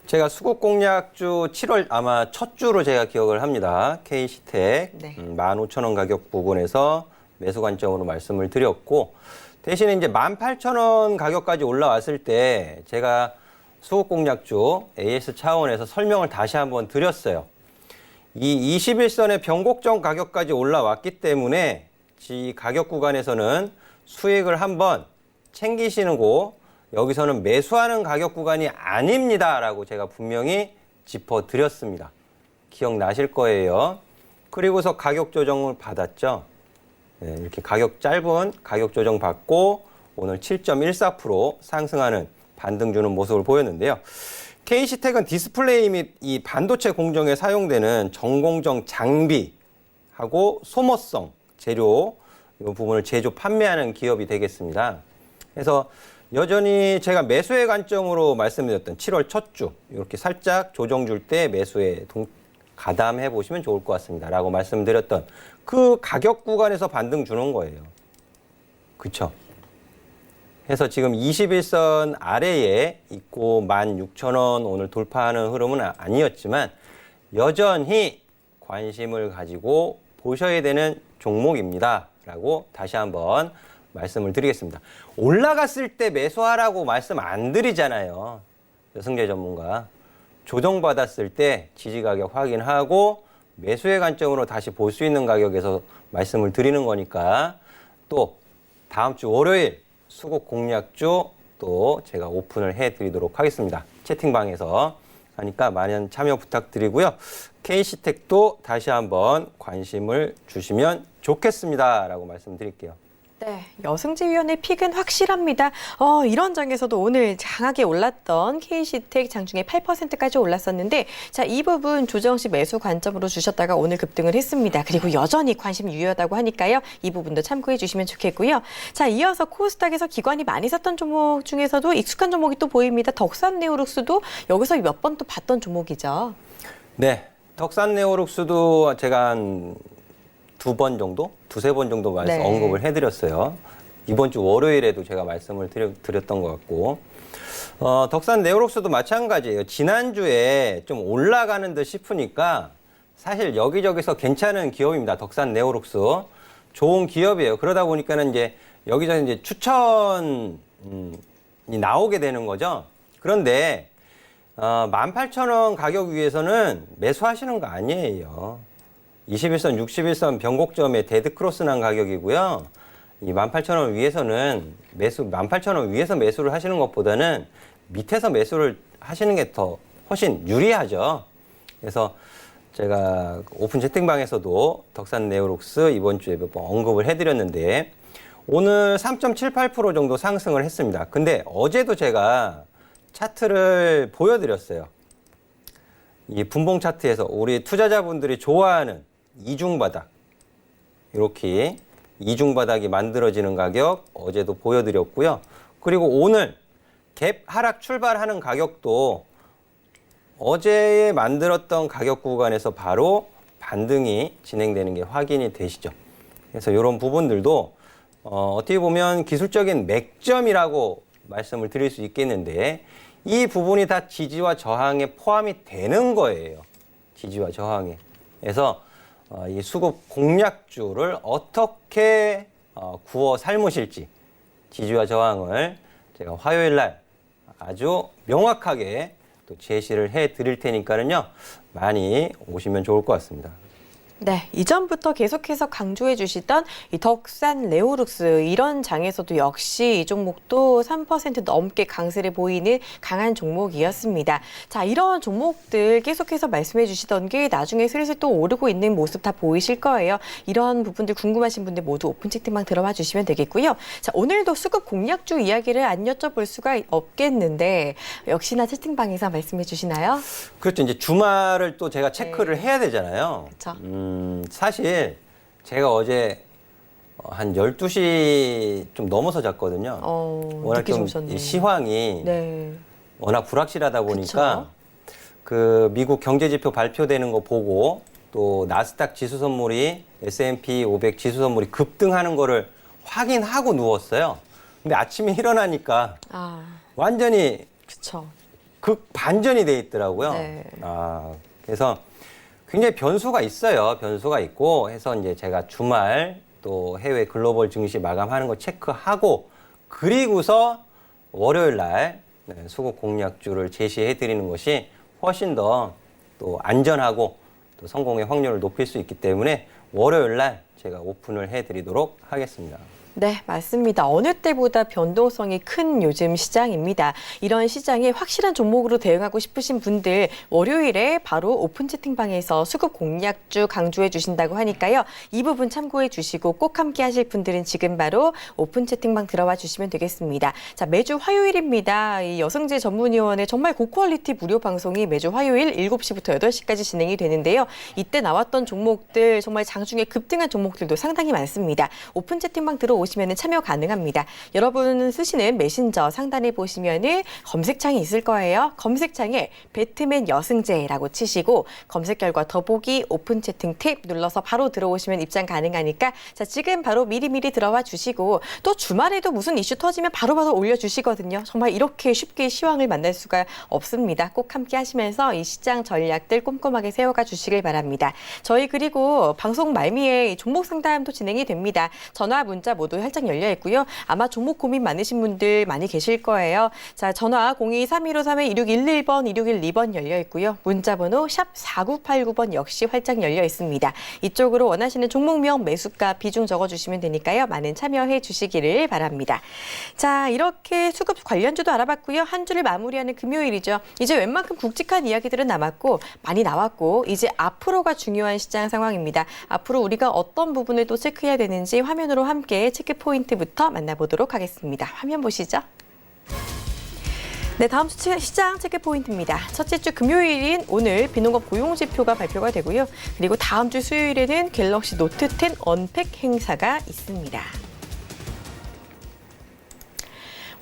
제가 수급 공략주 7월 아마 첫 주로 제가 기억을 합니다. KC텍 네. 15,000원 가격 부분에서 매수 관점으로 말씀을 드렸고 대신에 이제 18,000원 가격까지 올라왔을 때 제가 수급 공략주 AS 차원에서 설명을 다시 한번 드렸어요. 이 21선의 변곡점 가격까지 올라왔기 때문에 이 가격 구간에서는 수익을 한번 챙기시는 거 여기서는 매수하는 가격 구간이 아닙니다라고 제가 분명히 짚어드렸습니다. 기억나실 거예요. 그리고서 가격 조정을 받았죠. 네, 이렇게 짧은 가격 조정 받고 오늘 7.14% 상승하는 반등 주는 모습을 보였는데요. KC텍은 디스플레이 및 이 반도체 공정에 사용되는 전공정 장비하고 소모성 재료 이 부분을 제조 판매하는 기업이 되겠습니다. 그래서 여전히 제가 매수의 관점으로 말씀드렸던 7월 첫 주 이렇게 살짝 조정 줄 때 매수에 가담해 보시면 좋을 것 같습니다. 라고 말씀드렸던 그 가격 구간에서 반등 주는 거예요. 그렇죠? 그래서 지금 21선 아래에 있고 16,000원 오늘 돌파하는 흐름은 아니었지만 여전히 관심을 가지고 보셔야 되는 종목입니다. 라고 다시 한번 말씀을 드리겠습니다. 올라갔을 때 매수하라고 말씀 안 드리잖아요. 여승재 전문가. 조정받았을 때 지지 가격 확인하고 매수의 관점으로 다시 볼 수 있는 가격에서 말씀을 드리는 거니까 또 다음 주 월요일 수급 공략주 또 제가 오픈을 해드리도록 하겠습니다. 채팅방에서 하니까 많은 참여 부탁드리고요. KC텍도 다시 한번 관심을 주시면 좋겠습니다. 라고 말씀드릴게요. 네, 여승재 위원의 픽은 확실합니다. 이런 장에서도 오늘 강하게 올랐던 KC텍 장중에 8%까지 올랐었는데 자, 이 부분 조정 시 매수 관점으로 주셨다가 오늘 급등을 했습니다. 그리고 여전히 관심 유효하다고 하니까요. 이 부분도 참고해 주시면 좋겠고요. 자, 이어서 코스닥에서 기관이 많이 샀던 종목 중에서도 익숙한 종목이 또 보입니다. 덕산네오룩스도 여기서 몇 번 또 봤던 종목이죠. 네, 덕산네오룩스도 제가 한 두세 번 정도 네. 언급을 해드렸어요. 이번 주 월요일에도 제가 말씀을 드렸던 것 같고, 덕산네오룩스도 마찬가지예요. 지난주에 좀 올라가는 듯 싶으니까 사실 여기저기서 괜찮은 기업입니다. 덕산네오룩스. 좋은 기업이에요. 그러다 보니까는 이제 여기저기 이제 추천이 나오게 되는 거죠. 그런데 18,000원 가격 위에서는 매수하시는 거 아니에요. 21선, 61선 변곡점에 데드크로스 난 가격이고요. 이 18,000원 위에서는 18,000원 위에서 매수를 하시는 것보다는 밑에서 매수를 하시는 게 더 훨씬 유리하죠. 그래서 제가 오픈 채팅방에서도 덕산네오룩스 이번 주에 몇 번 언급을 해드렸는데 오늘 3.78% 정도 상승을 했습니다. 근데 어제도 제가 차트를 보여드렸어요. 이 분봉 차트에서 우리 투자자분들이 좋아하는 이중바닥, 이렇게 이중바닥이 만들어지는 가격 어제도 보여드렸고요. 그리고 오늘 갭 하락 출발하는 가격도 어제 만들었던 가격 구간에서 바로 반등이 진행되는 게 확인이 되시죠. 그래서 이런 부분들도 어떻게 보면 기술적인 맥점이라고 말씀을 드릴 수 있겠는데 이 부분이 다 지지와 저항에 포함이 되는 거예요. 지지와 저항에. 그래서 이 수급 공략주를 어떻게 구워 삶으실지 지지와 저항을 제가 화요일 날 아주 명확하게 또 제시를 해 드릴 테니까는요. 많이 오시면 좋을 것 같습니다. 네, 이전부터 계속해서 강조해 주시던 이 덕산네오룩스 이런 장에서도 역시 이 종목도 3% 넘게 강세를 보이는 강한 종목이었습니다. 자, 이런 종목들 계속해서 말씀해 주시던 게 나중에 슬슬 또 오르고 있는 모습 다 보이실 거예요. 이런 부분들 궁금하신 분들 모두 오픈 채팅방 들어와 주시면 되겠고요. 자, 오늘도 수급 공략주 이야기를 안 여쭤볼 수가 없겠는데 역시나 채팅방에서 말씀해 주시나요? 그렇죠. 이제 주말을 또 제가 체크를 해야 되잖아요. 그렇죠. 사실 제가 어제 한 12시 좀 넘어서 잤거든요. 워낙 늦게 좀 주무셨네요. 이 시황이 네. 워낙 불확실하다 보니까 그쵸? 그 미국 경제지표 발표되는 거 보고 또 나스닥 지수 선물이 S&P 500 지수 선물이 급등하는 거를 확인하고 누웠어요. 근데 아침에 일어나니까 완전히 그렇죠. 극반전이 돼 있더라고요. 네. 그래서 굉장히 변수가 있어요. 변수가 있고 해서 이제 제가 주말 또 해외 글로벌 증시 마감하는 거 체크하고 그리고서 월요일 날 수급 공략주를 제시해 드리는 것이 훨씬 더 또 안전하고 또 성공의 확률을 높일 수 있기 때문에 월요일 날 제가 오픈을 해 드리도록 하겠습니다. 네, 맞습니다. 어느 때보다 변동성이 큰 요즘 시장입니다. 이런 시장에 확실한 종목으로 대응하고 싶으신 분들 월요일에 바로 오픈 채팅방에서 수급 공략주 강조해 주신다고 하니까요. 이 부분 참고해 주시고 꼭 함께 하실 분들은 지금 바로 오픈 채팅방 들어와 주시면 되겠습니다. 자, 매주 화요일입니다. 이 여승재 전문위원의 정말 고퀄리티 무료 방송이 매주 화요일 7시부터 8시까지 진행이 되는데요. 이때 나왔던 종목들 정말 장중에 급등한 종목들도 상당히 많습니다. 오픈 채팅방 들어오시면 참여 가능합니다. 여러분 쓰시는 메신저 상단에 보시면은 검색창이 있을 거예요. 검색창에 배트맨 여승재라고 치시고 검색 결과 더보기 오픈 채팅 탭 눌러서 바로 들어오시면 입장 가능하니까 자, 지금 바로 미리미리 들어와 주시고 또 주말에도 무슨 이슈 터지면 바로바로 올려주시거든요. 정말 이렇게 쉽게 시황을 만날 수가 없습니다. 꼭 함께 하시면서 이 시장 전략들 꼼꼼하게 세워가 주시길 바랍니다. 저희 그리고 방송 말미에 종목 상담도 진행이 됩니다. 전화 문자 모두 모두 활짝 열려 있고요. 아마 종목 고민 많으신 분들 많이 계실 거예요. 자, 전화 02-3153-2611번, 2612번 열려 있고요. 문자번호 샵 4989번 역시 활짝 열려 있습니다. 이쪽으로 원하시는 종목명, 매수가, 비중 적어주시면 되니까요. 많은 참여해 주시기를 바랍니다. 자, 이렇게 수급 관련주도 알아봤고요. 한 주를 마무리하는 금요일이죠. 이제 웬만큼 굵직한 이야기들은 남았고 많이 나왔고 이제 앞으로가 중요한 시장 상황입니다. 앞으로 우리가 어떤 부분을 또 체크해야 되는지 화면으로 함께 체크 포인트부터 만나보도록 하겠습니다. 화면 보시죠. 네, 다음 주 시장 체크 포인트입니다. 첫째 주 금요일인 오늘 비농업 고용지표가 발표가 되고요. 그리고 다음 주 수요일에는 갤럭시 노트 10 언팩 행사가 있습니다.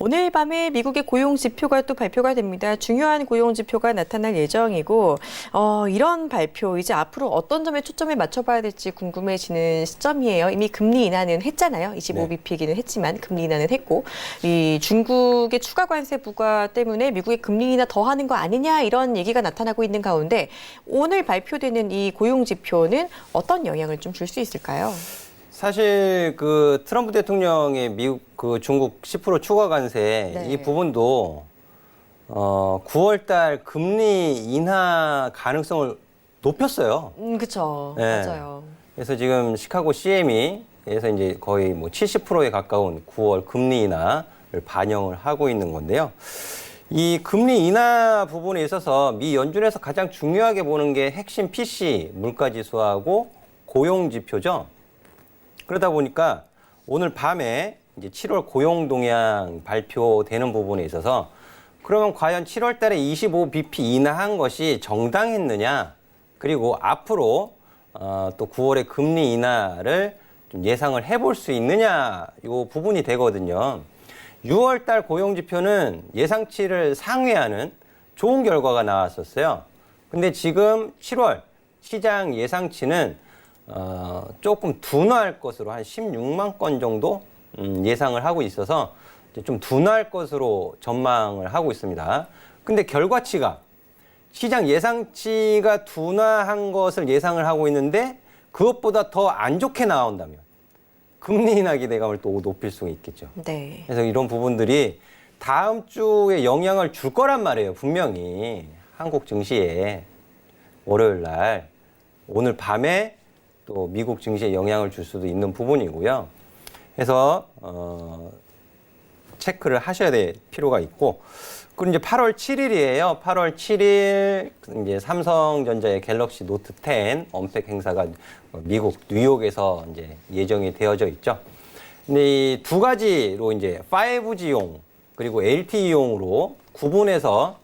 오늘 밤에 미국의 고용지표가 또 발표가 됩니다. 중요한 고용지표가 나타날 예정이고 이런 발표 이제 앞으로 어떤 점에 초점을 맞춰봐야 될지 궁금해지는 시점이에요. 이미 금리 인하는 했잖아요. 25bp이기는 했지만 금리 인하는 했고 이 중국의 추가 관세 부과 때문에 미국의 금리 인하 더 하는 거 아니냐 이런 얘기가 나타나고 있는 가운데 오늘 발표되는 이 고용지표는 어떤 영향을 좀 줄 수 있을까요? 사실 그 트럼프 대통령의 미국 그 중국 10% 추가 관세 네. 이 부분도 9월 달 금리 인하 가능성을 높였어요. 그렇죠. 네. 맞아요. 그래서 지금 시카고 CME에서 이제 거의 뭐 70%에 가까운 9월 금리 인하를 반영을 하고 있는 건데요. 이 금리 인하 부분에 있어서 미 연준에서 가장 중요하게 보는 게 핵심 PC 물가 지수하고 고용 지표죠. 그러다 보니까 오늘 밤에 이제 7월 고용 동향 발표되는 부분에 있어서 그러면 과연 7월 달에 25bp 인하한 것이 정당했느냐? 그리고 앞으로 또 9월에 금리 인하를 좀 예상을 해볼 수 있느냐? 이 부분이 되거든요. 6월 달 고용 지표는 예상치를 상회하는 좋은 결과가 나왔었어요. 근데 지금 7월 시장 예상치는 조금 둔화할 것으로 한 16만 건 정도 예상을 하고 있어서 좀 둔화할 것으로 전망을 하고 있습니다. 근데 결과치가 시장 예상치가 둔화한 것을 예상을 하고 있는데 그것보다 더 안 좋게 나온다면 금리 인하 기대감을 또 높일 수 있겠죠. 네. 그래서 이런 부분들이 다음 주에 영향을 줄 거란 말이에요. 분명히 한국 증시에 월요일 날 오늘 밤에 또 미국 증시에 영향을 줄 수도 있는 부분이고요. 그래서 체크를 하셔야 될 필요가 있고, 그리고 이제 8월 7일이에요. 8월 7일 이제 삼성전자의 갤럭시 노트 10 언팩 행사가 미국 뉴욕에서 이제 예정이 되어져 있죠. 근데 이 두 가지로 이제 5G용 그리고 LTE용으로 구분해서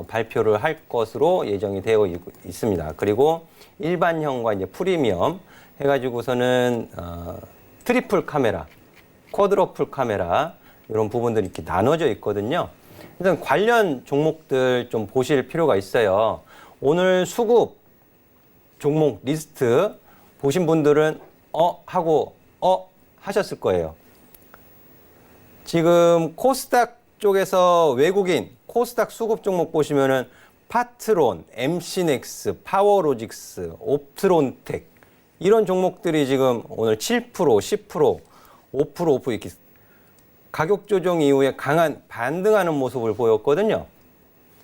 발표를 할 것으로 예정이 되어 있습니다. 그리고 일반형과 이제 프리미엄 해가지고서는 트리플 카메라, 쿼드러플 카메라 이런 부분들이 이렇게 나눠져 있거든요. 일단 관련 종목들 좀 보실 필요가 있어요. 오늘 수급 종목 리스트 보신 분들은 하고 하셨을 거예요. 지금 코스닥 쪽에서 외국인 코스닥 수급 종목 보시면은 파트론, MC넥스, 파워로직스, 옵트론텍 이런 종목들이 지금 오늘 7%, 10%, 5% 이렇게 가격 조정 이후에 강한 반등하는 모습을 보였거든요.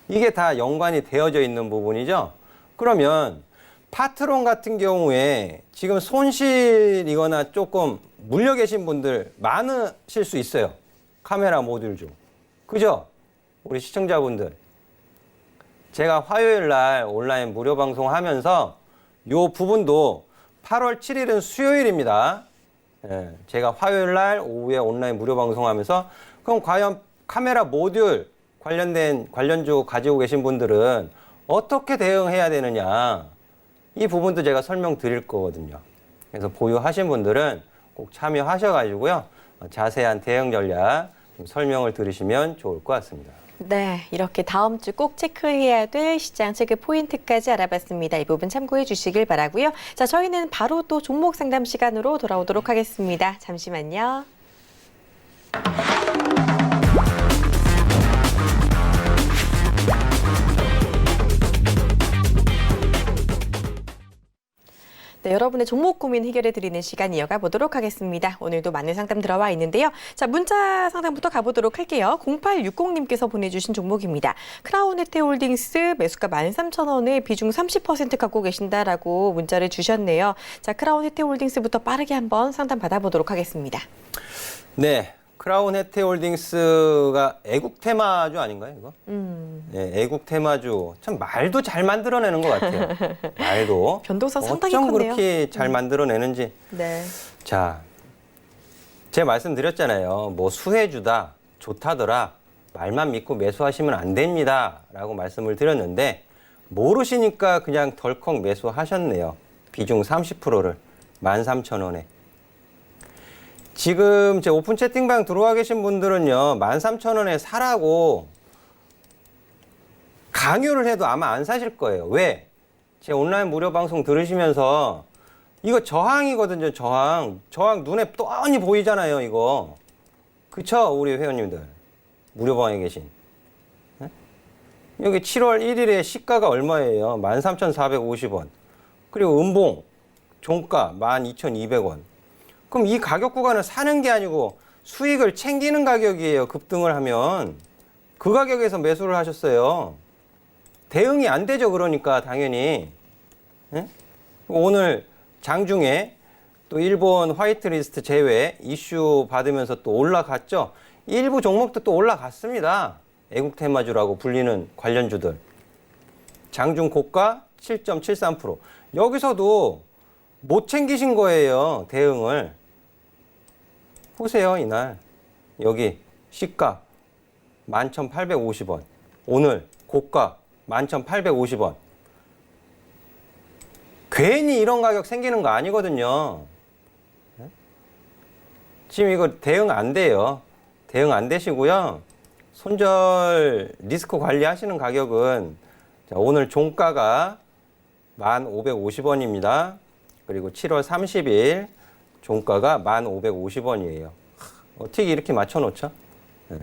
이게 다 연관이 되어져 있는 부분이죠. 그러면 파트론 같은 경우에 지금 손실이거나 조금 물려 계신 분들 많으실 수 있어요. 카메라 모듈 중. 그죠? 우리 시청자분들. 제가 화요일 날 온라인 무료 방송 하면서 요 부분도 8월 7일은 수요일입니다. 예, 제가 화요일 날 오후에 온라인 무료 방송하면서 그럼 과연 카메라 모듈 관련된 관련주 가지고 계신 분들은 어떻게 대응해야 되느냐 이 부분도 제가 설명드릴 거거든요. 그래서 보유하신 분들은 꼭 참여하셔가지고요. 자세한 대응 전략 설명을 들으시면 좋을 것 같습니다. 네, 이렇게 다음 주 꼭 체크해야 될 시장 체크 포인트까지 알아봤습니다. 이 부분 참고해 주시길 바라고요. 자, 저희는 바로 또 종목 상담 시간으로 돌아오도록 하겠습니다. 잠시만요. 네, 여러분의 종목 고민 해결해 드리는 시간 이어가 보도록 하겠습니다. 오늘도 많은 상담 들어와 있는데요. 자, 문자 상담부터 가보도록 할게요. 0860님께서 보내주신 종목입니다. 크라운 혜태홀딩스 매수가 13,000원에 비중 30% 갖고 계신다라고 문자를 주셨네요. 자, 크라운 혜태홀딩스부터 빠르게 한번 상담 받아보도록 하겠습니다. 네. 크라운 혜태홀딩스가 애국 테마주 아닌가요, 이거? 네, 애국 테마주. 참 말도 잘 만들어내는 것 같아요. 말도. 변동성 상당히 어쩜 컸네요. 그렇게 잘 만들어내는지. 네. 자, 제가 말씀드렸잖아요. 뭐 수혜주다, 좋다더라, 말만 믿고 매수하시면 안 됩니다. 라고 말씀을 드렸는데 모르시니까 그냥 덜컥 매수하셨네요. 비중 30%를 13,000원에. 지금 제 오픈 채팅방 들어와 계신 분들은요, 13,000원에 사라고 강요를 해도 아마 안 사실 거예요. 왜? 제 온라인 무료 방송 들으시면서 이거 저항이거든요, 저항. 저항 눈에 뻔히 보이잖아요, 이거. 그쵸, 우리 회원님들. 무료방에 계신. 네? 여기 7월 1일에 시가가 얼마예요? 13,450원. 그리고 음봉, 종가 12,200원. 그럼 이 가격 구간을 사는 게 아니고 수익을 챙기는 가격이에요. 급등을 하면. 그 가격에서 매수를 하셨어요. 대응이 안 되죠. 그러니까 당연히. 예? 오늘 장중에 또 일본 화이트리스트 제외 이슈 받으면서 또 올라갔죠. 일부 종목도 또 올라갔습니다. 애국 테마주라고 불리는 관련주들. 장중 고가 7.73%. 여기서도 못 챙기신 거예요. 대응을. 보세요. 이날 여기 시가 11,850원. 오늘 고가 11,850원. 괜히 이런 가격 생기는 거 아니거든요. 지금 이거 대응 안 돼요. 대응 안 되시고요. 손절 리스크 관리하시는 가격은 자, 오늘 종가가 1,550원입니다. 그리고 7월 30일 종가가 1,550원이에요. 어떻게 이렇게 맞춰놓죠? 네.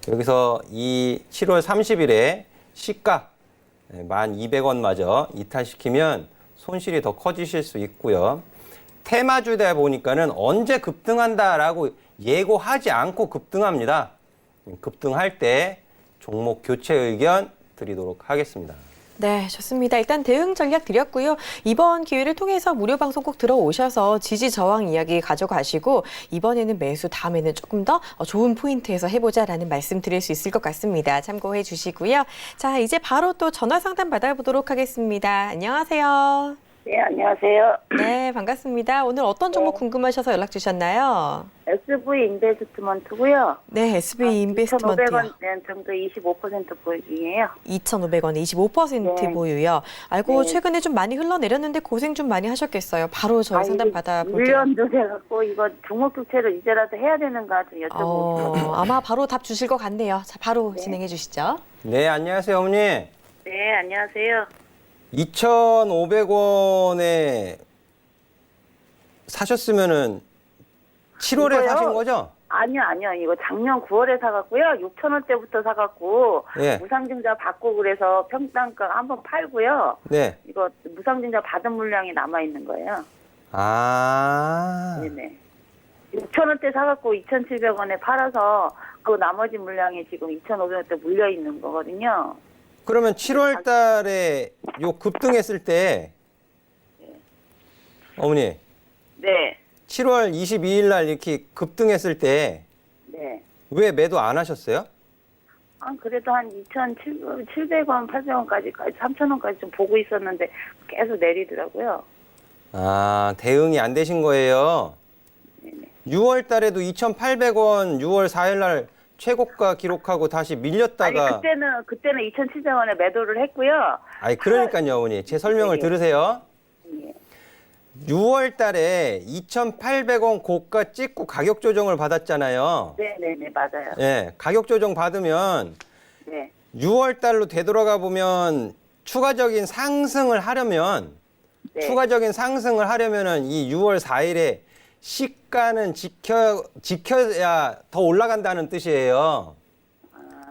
여기서 이 7월 30일에 시가 1,200원마저 이탈시키면 손실이 더 커지실 수 있고요. 테마주다 보니까는 언제 급등한다라고 예고하지 않고 급등합니다. 급등할 때 종목 교체 의견 드리도록 하겠습니다. 네, 좋습니다. 일단 대응 전략 드렸고요. 이번 기회를 통해서 무료 방송 꼭 들어오셔서 지지 저항 이야기 가져가시고 이번에는 매수, 다음에는 조금 더 좋은 포인트에서 해보자라는 말씀 드릴 수 있을 것 같습니다. 참고해 주시고요. 자, 이제 바로 또 전화 상담 받아보도록 하겠습니다. 안녕하세요. 네, 안녕하세요. 네, 반갑습니다. 오늘 어떤 종목 궁금하셔서 연락 주셨나요? SV 인베스트먼트고요. 네, SB 인베스트먼트요. 2,500원 정도 25% 보유 중이에요. 2,500원에 25% 네. 보유요. 알고 네. 최근에 좀 많이 흘러내렸는데 고생 좀 많이 하셨겠어요. 바로 저희 상담 받아볼게요. 물건도 돼갖고 이거 종목 교체를 이제라도 해야 되는가 좀 여쭤보고. 아마 바로 답 주실 것 같네요. 자, 바로 네. 진행해 주시죠. 네, 안녕하세요, 어머니. 네, 안녕하세요. 2,500원에 사셨으면은 7월에 이거요? 사신 거죠? 아니요. 이거 작년 9월에 사갖고요. 6,000원대부터 사갖고 예. 무상증자 받고 그래서 평당가 한번 팔고요. 네. 이거 무상증자 받은 물량이 남아있는 거예요. 아. 네네. 6,000원대 사갖고 2,700원에 팔아서 그 나머지 물량이 지금 2,500원대 물려 있는 거거든요. 그러면 7월 달에 요 급등했을 때 어머니 네. 7월 22일 날 이렇게 급등했을 때 네. 왜 매도 안 하셨어요? 그래도 한 2,700원, 800원까지, 3,000원까지 좀 보고 있었는데 계속 내리더라고요. 아, 대응이 안 되신 거예요. 네네. 6월 달에도 2,800원 6월 4일 날 최고가 기록하고 다시 밀렸다가 그때는 2,700원에 매도를 했고요. 아니 그러니까요, 어머니. 제 설명을 네. 들으세요. 예. 6월 달에 2,800원 고가 찍고 가격 조정을 받았잖아요. 네네네, 맞아요. 예, 가격 조정 받으면 네. 6월 달로 되돌아가 보면 추가적인 상승을 하려면 네. 추가적인 상승을 하려면은 이 6월 4일에 시가는 지켜야 더 올라간다는 뜻이에요.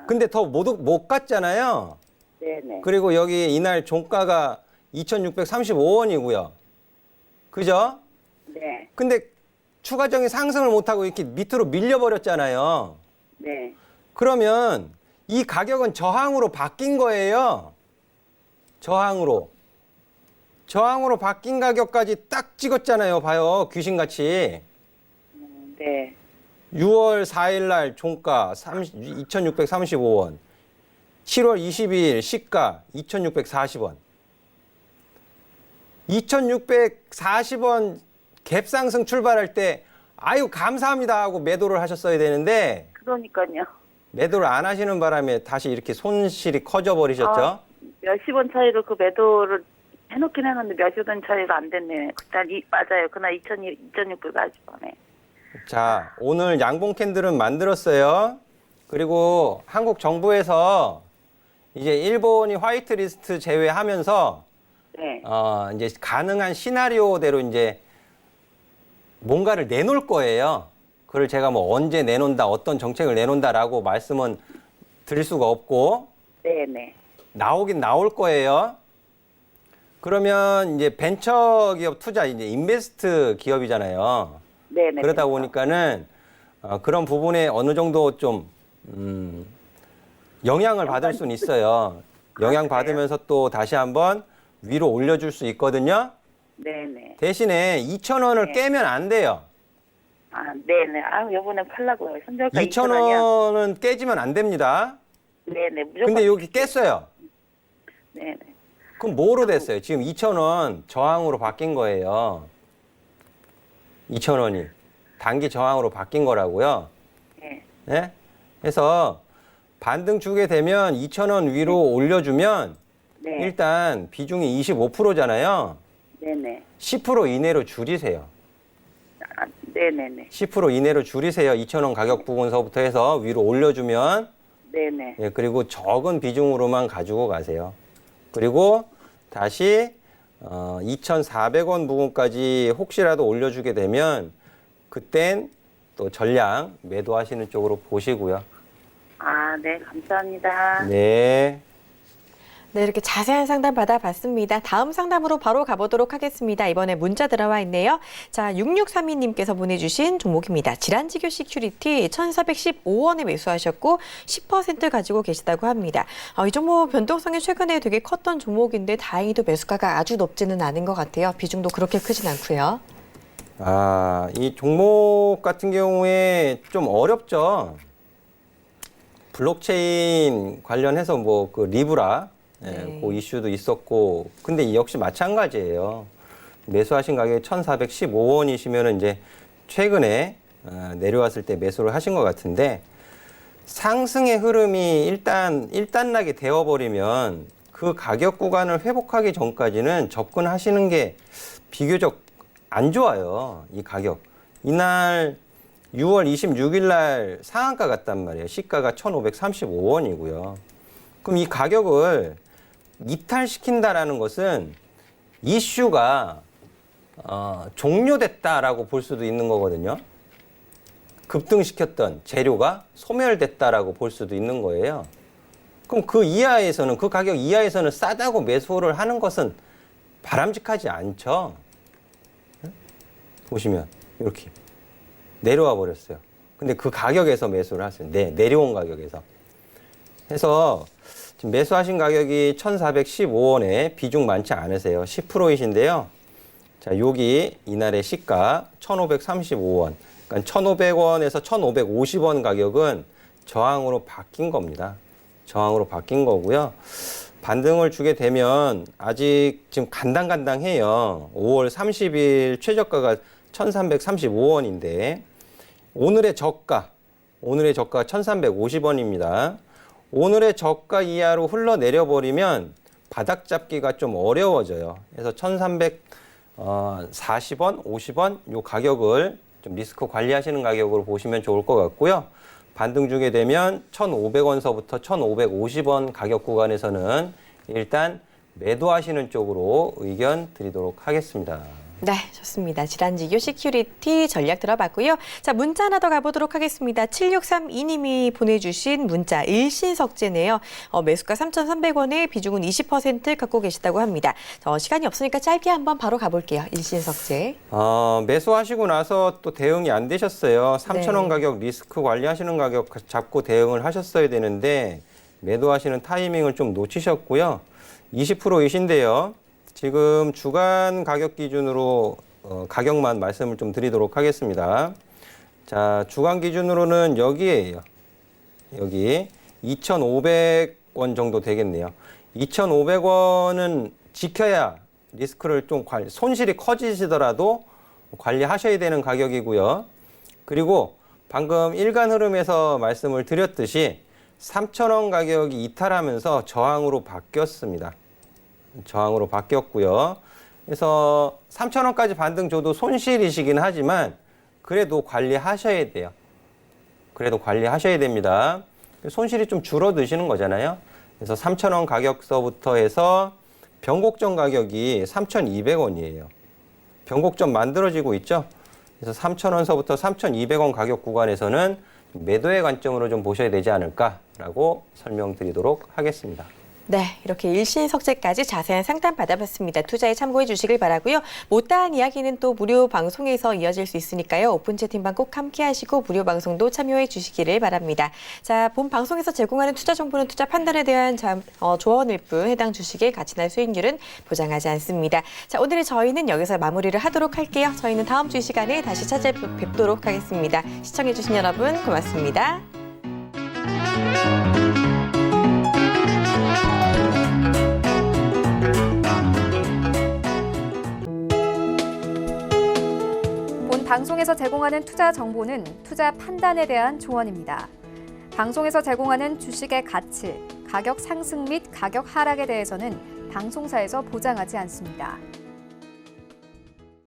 근데 더 못 갔잖아요. 네네. 그리고 여기 이날 종가가 2,635원이고요. 그죠? 네. 근데 추가적인 상승을 못하고 이렇게 밑으로 밀려버렸잖아요. 네. 그러면 이 가격은 저항으로 바뀐 거예요. 저항으로. 저항으로 바뀐 가격까지 딱 찍었잖아요. 봐요. 귀신같이. 네. 6월 4일 날 종가 2,635원. 7월 22일 시가 2,640원. 2,640원 갭 상승 출발할 때 아유 감사합니다 하고 매도를 하셨어야 되는데 그러니까요. 매도를 안 하시는 바람에 다시 이렇게 손실이 커져 버리셨죠? 몇십 원 차이로 그 매도를 해놓긴 했는데 몇십 원 차이가 안 됐네요. 그날 맞아요. 그날 2,640원에. 자, 오늘 양봉 캔들은 만들었어요. 그리고 한국 정부에서 이제 일본이 화이트리스트 제외하면서 네. 이제 가능한 시나리오대로 이제 뭔가를 내놓을 거예요. 그걸 제가 뭐 언제 내놓는다, 어떤 정책을 내놓는다라고 말씀은 드릴 수가 없고 네네. 나오긴 나올 거예요. 그러면 이제 벤처 기업 투자, 이제 인베스트 기업이잖아요. 네네. 그러다 그렇죠. 보니까는 그런 부분에 어느 정도 좀 영향을 받을 수는 있어요. 영향 받으면서 또 다시 한번 위로 올려줄 수 있거든요. 네네. 대신에 2,000원을 네. 깨면 안 돼요. 아, 네네. 아, 요번에 팔라고요. 손절가 2,000원이요. 2,000원은 깨지면 안 됩니다. 네네. 무조건. 근데 여기 깼어요. 네네. 그럼 뭐로 됐어요? 지금 2,000원 저항으로 바뀐 거예요. 2,000원이 단기 저항으로 바뀐 거라고요. 네. 네? 그래서 반등 주게 되면 2,000원 위로 올려주면 네. 일단 비중이 25%잖아요. 네네. 10% 이내로 줄이세요. 아, 네네네. 10% 이내로 줄이세요. 2,000원 가격 부분서부터 해서 위로 올려주면. 네네. 예, 그리고 적은 비중으로만 가지고 가세요. 그리고 다시 2,400원 부분까지 혹시라도 올려주게 되면 그땐 또 전량 매도하시는 쪽으로 보시고요. 아, 네. 감사합니다. 네. 네, 이렇게 자세한 상담 받아봤습니다. 다음 상담으로 바로 가보도록 하겠습니다. 이번에 문자 들어와 있네요. 자, 6632님께서 보내주신 종목입니다. 질환지교 시큐리티 1,415원에 매수하셨고 10% 가지고 계시다고 합니다. 이 종목 변동성이 최근에 되게 컸던 종목인데 다행히도 매수가가 아주 높지는 않은 것 같아요. 비중도 그렇게 크진 않고요. 이 종목 같은 경우에 좀 어렵죠. 블록체인 관련해서 뭐 그 리브라 네. 그 이슈도 있었고, 근데 역시 마찬가지예요. 매수하신 가격이 1,415원이시면 이제 최근에 내려왔을 때 매수를 하신 것 같은데 상승의 흐름이 일단락이 되어버리면 그 가격 구간을 회복하기 전까지는 접근하시는 게 비교적 안 좋아요. 이 가격. 이날 6월 26일 날 상한가 갔단 말이에요. 시가가 1,535원이고요. 그럼 이 가격을 이탈시킨다라는 것은 이슈가 종료됐다라고 볼 수도 있는 거거든요. 급등시켰던 재료가 소멸됐다라고 볼 수도 있는 거예요. 그럼 그 이하에서는, 그 가격 이하에서는 싸다고 매수를 하는 것은 바람직하지 않죠. 보시면 이렇게 내려와 버렸어요. 근데 그 가격에서 매수를 하세요. 네, 내려온 가격에서. 해서 지금 매수하신 가격이 1,415원에 비중 많지 않으세요. 10%이신데요. 자, 여기 이날의 시가 1,535원. 그러니까 1,500원에서 1,550원 가격은 저항으로 바뀐 겁니다. 저항으로 바뀐 거고요. 반등을 주게 되면 아직 지금 간당간당해요. 5월 30일 최저가가 1,335원인데 오늘의 저가가 1,350원입니다. 오늘의 저가 이하로 흘러내려 버리면 바닥 잡기가 좀 어려워져요. 그래서 1,340원, 50원 요 가격을 좀 리스크 관리하시는 가격으로 보시면 좋을 것 같고요. 반등 주게 되면 1,500원서부터 1,550원 가격 구간에서는 일단 매도하시는 쪽으로 의견 드리도록 하겠습니다. 네, 좋습니다. 질환지교 시큐리티 전략 들어봤고요. 자, 문자 하나 더 가보도록 하겠습니다. 7632님이 보내주신 문자 일신석재네요. 매수가 3,300원에 비중은 20% 갖고 계시다고 합니다. 시간이 없으니까 짧게 한번 바로 가볼게요. 일신석재. 매수하시고 나서 또 대응이 안 되셨어요. 3,000원 네. 가격 리스크 관리하시는 가격 잡고 대응을 하셨어야 되는데 매도하시는 타이밍을 좀 놓치셨고요. 20%이신데요. 지금 주간 가격 기준으로 가격만 말씀을 좀 드리도록 하겠습니다. 자, 주간 기준으로는 여기에요. 여기 2,500원 정도 되겠네요. 2,500원은 지켜야 리스크를 좀 손실이 커지시더라도 관리하셔야 되는 가격이고요. 그리고 방금 일간 흐름에서 말씀을 드렸듯이 3,000원 가격이 이탈하면서 저항으로 바뀌었습니다. 저항으로 바뀌었고요. 그래서 3,000원까지 반등 줘도 손실이시긴 하지만 그래도 관리하셔야 돼요. 그래도 관리하셔야 됩니다. 손실이 좀 줄어드시는 거잖아요. 그래서 3,000원 가격서부터 해서 변곡점 가격이 3,200원이에요. 변곡점 만들어지고 있죠. 그래서 3,000원서부터 3,200원 가격 구간에서는 매도의 관점으로 좀 보셔야 되지 않을까라고 설명드리도록 하겠습니다. 네, 이렇게 일신석재까지 자세한 상담 받아봤습니다. 투자에 참고해 주시길 바라고요. 못다한 이야기는 또 무료 방송에서 이어질 수 있으니까요. 오픈 채팅방 꼭 함께 하시고 무료 방송도 참여해 주시기를 바랍니다. 자, 본 방송에서 제공하는 투자 정보는 투자 판단에 대한 조언일 뿐 해당 주식의 가치나 수익률은 보장하지 않습니다. 자, 오늘 저희는 여기서 마무리를 하도록 할게요. 저희는 다음 주 이 시간에 다시 찾아뵙도록 하겠습니다. 시청해 주신 여러분 고맙습니다. 방송에서 제공하는 투자 정보는 투자 판단에 대한 조언입니다. 방송에서 제공하는 주식의 가치, 가격 상승 및 가격 하락에 대해서는 방송사에서 보장하지 않습니다.